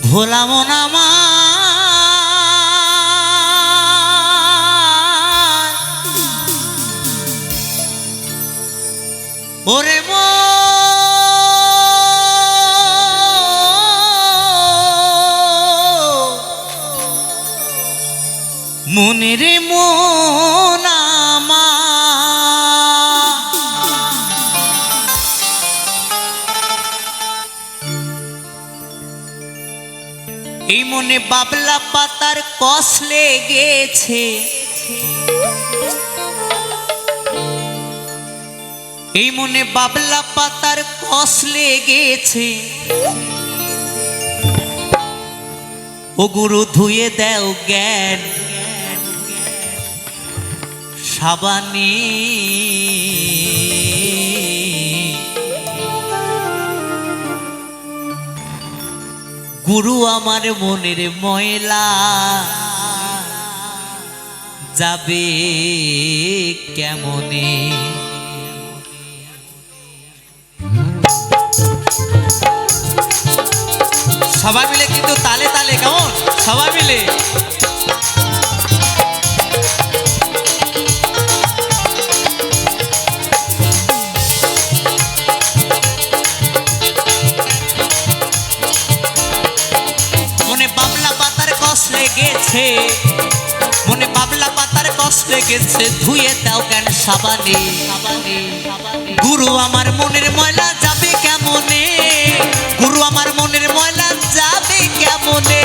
ভোলা মন আমার ওরে মনের মন এই মনে বাবলা পাতার কষ লেগেছে, এই মনে বাবলা পাতার কষ লেগেছে। ও গুরু ধুয়ে দেও জ্ঞান সাবানে, গুরু আমার মনের ময়লা যাবে কেমনে। সবাই মিলে কিন্তু তালে তালে, কেমন সবাই মিলে। লেগেছে মনে বাবলা পাতার কষ লেগেছে, ধুয়ে দাও জ্ঞান সাবানে। গুরু আমার মনের ময়লা যাবে কেমনে, গুরু আমার মনের ময়লা যাবে কেমনে।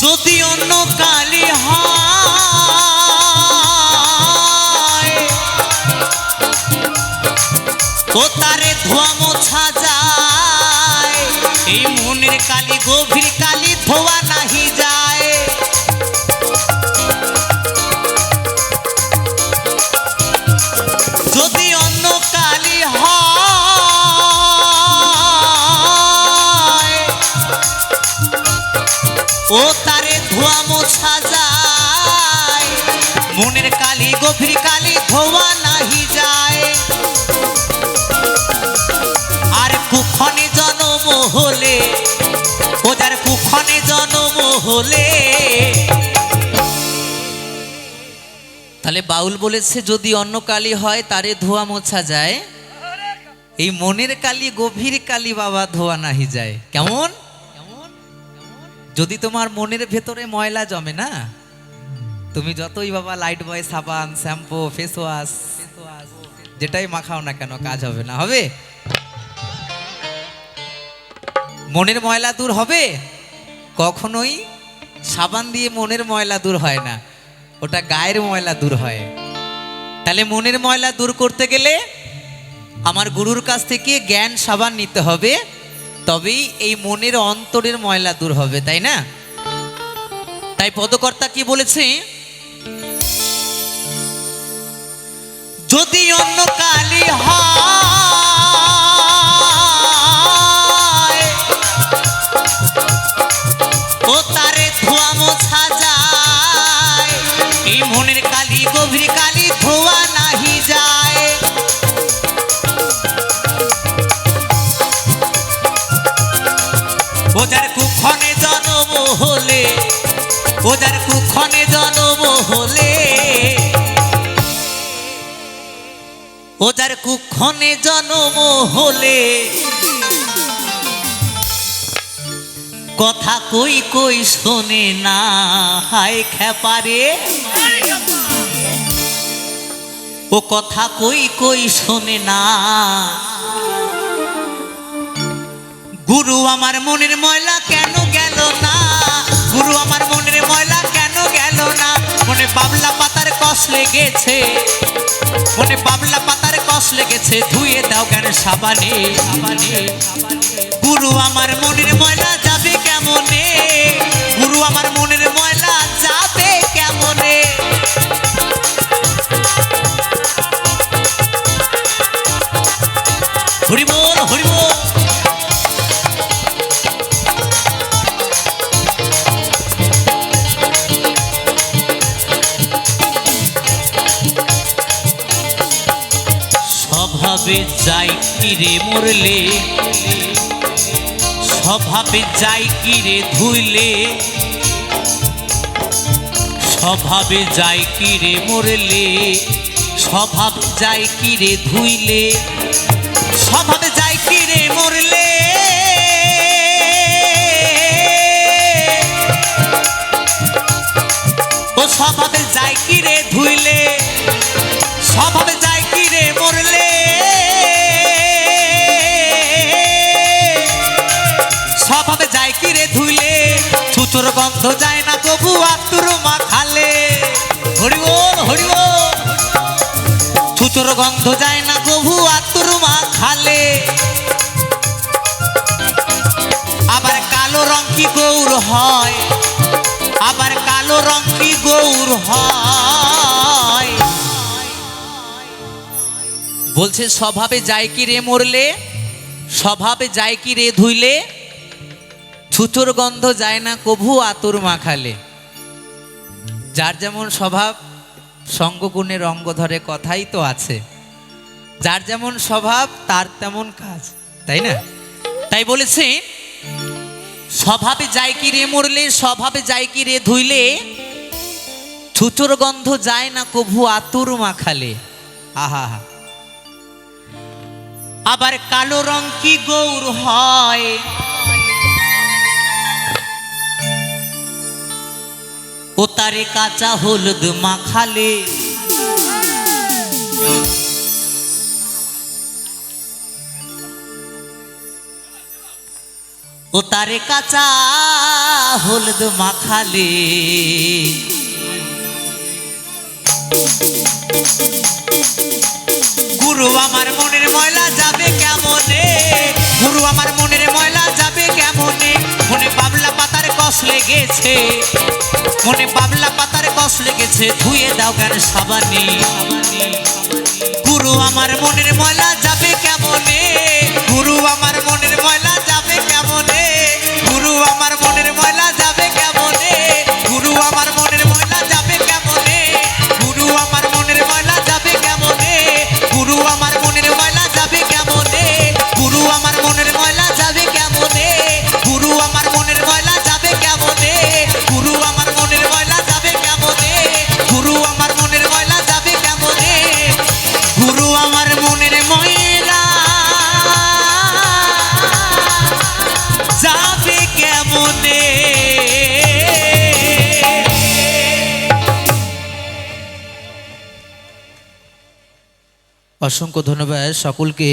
যদি অন্য কালি হয় ও তারে ধোয়া মোছা যায়, এই মনের কালি গভীর কালি ধোয়া নাহি যায়। যদি অন্য কালি হয় ও তারে ধোয়া মোছা যায়, মনের কালি গভীর কালি ধোয়া নাহি যায়। আর কুক্ষণে জন্ম হলে ও যার কুক্ষণে জন্ম হলে, তাহলে বাউল বলেছে যদি অন্য কালি হয় তারে ধোয়া মোছা যায়, এই মনের কালি গভীর কালি বাবা ধোয়া নাহি যায়। কেমন? যদি তোমার মনের ভেতরে ময়লা জমে না, তুমি যতই বাবা লাইট বয় সাবান শ্যাম্পু ফেস ওয়াশ যেটাই মাখাও না কেন কাজ হবে না। হবে? মনের ময়লা দূর হবে? কখনোই সাবান দিয়ে মনের ময়লা দূর হয় না, ওটা গায়ের ময়লা দূর হয়। তাহলে মনের ময়লা দূর করতে গেলে আমার গুরুর কাছ থেকে জ্ঞান সাবান নিতে হবে, তবেই এই মনের অন্তরের ময়লা দূর হবে, তাই না? তাই পদকর্তা কি বলেছে, যদি অন্য কালি হয় ও তারে ধোয়া মোছা যায়, এই মনের কালি গভীর কালি ধোয়া নাহি যায়। ও যার কুক্ষণে জন্ম হলে ও যার কুক্ষণে জন্ম হলে ও যার কুক্ষণে জন্ম হলে, কথা কই কই শোনে না হায় খেপারে। ও কথা কই কই শোনে না, গুরু আমার মনের ময়লা কেন গেল না, গুরু আমার মনের ময়লা কেন গেল না। মনে বাবলা পাতার কষ লেগেছে, মনে বাবলা পাতার কষ লেগেছে, ধুয়ে দাও জ্ঞান সাবানে। গুরু আমার মনের ময়লা যাবে কেমনে, গুরু আমার মনের ময়লা যাবে কেমনে। স্বভাবে যাই কি রে মরলে, স্বভাবে যাই কি রে ধুইলে, স্বভাবে যাই কি রে মরলে, স্বভাব যাই কি রে ধুইলে, স্বভাবে যাই কি রে মরলে, ও স্বভাবে যাই কি রে ধুইলে, স্বভাবে যাই কি রে মরলে, স্বভাবে যাই কি রে ধুইলে, ছুঁচোর গন্ধ যায় না কবু আতুর মাখালে। হরি বল হরি বল। ছুঁচোর গন্ধ যায় না কবু আতুর মাখালে। আবার কালো রং কি গৌর হয়, আবার কালো রং কি গৌর হয়। বলছে স্বভাবে যায় কি রে মরলে, স্বভাবে যায় কি রে ধুইলে, ছুঁচোর গন্ধ যায় না কভু আতুর মাখালে। যার যেমন স্বভাব সঙ্গগুণের অঙ্গ ধরে, কথাই তো আছে। যার যেমন স্বভাব তার তেমন কাজ, তাই না? তাই বলেছে স্বভাবে যায় কি রে মরলে, স্বভাবে যায় কি রে ধুইলে, ছুঁচোর গন্ধ যায় না কভু আতুর মাখালে। আহা, আবার কালো রং কি গৌর হয়, ও তারে কাঁচা হলুদ মাখালে। ও তারে কাঁচা হলুদ মাখালে। গুরু আমার মনের ময়লা যাবে কেমনে, গুরু আমার মনের ময়লা যাবে কেমনে। মনে বাবলা পাতার কষ লেগেছে, মনে বাবলা পাতার কষ লেগেছে, ধুয়ে দাও কেন সাবানে। গুরু আমার মনের ময়লা যাবে কেমনে, গুরু আমার মনের ময়লা যাবে কেমনে, গুরু আমার মনের ময়লা যাবে কেমনে, গুরু আমার মনের ময়লা যাবে কেমনে, গুরু আমার মনের ময়লা যাবে কেমনে, গুরু আমার মনের ময়লা যাবে কেমনে, গুরু আমার মনের ময়লা যাবে কেমনে, গুরু আমার মনের ময়লা যাবে কেমনে, গুরু আমার মনের ময়লা যাবে কেমনে, গুরু আমার মনের ময়লা যাবে কেমনে, গুরু আমার মনের ময়লা যাবে কেমনে। অসংখ্য ধন্যবাদ সকলকে।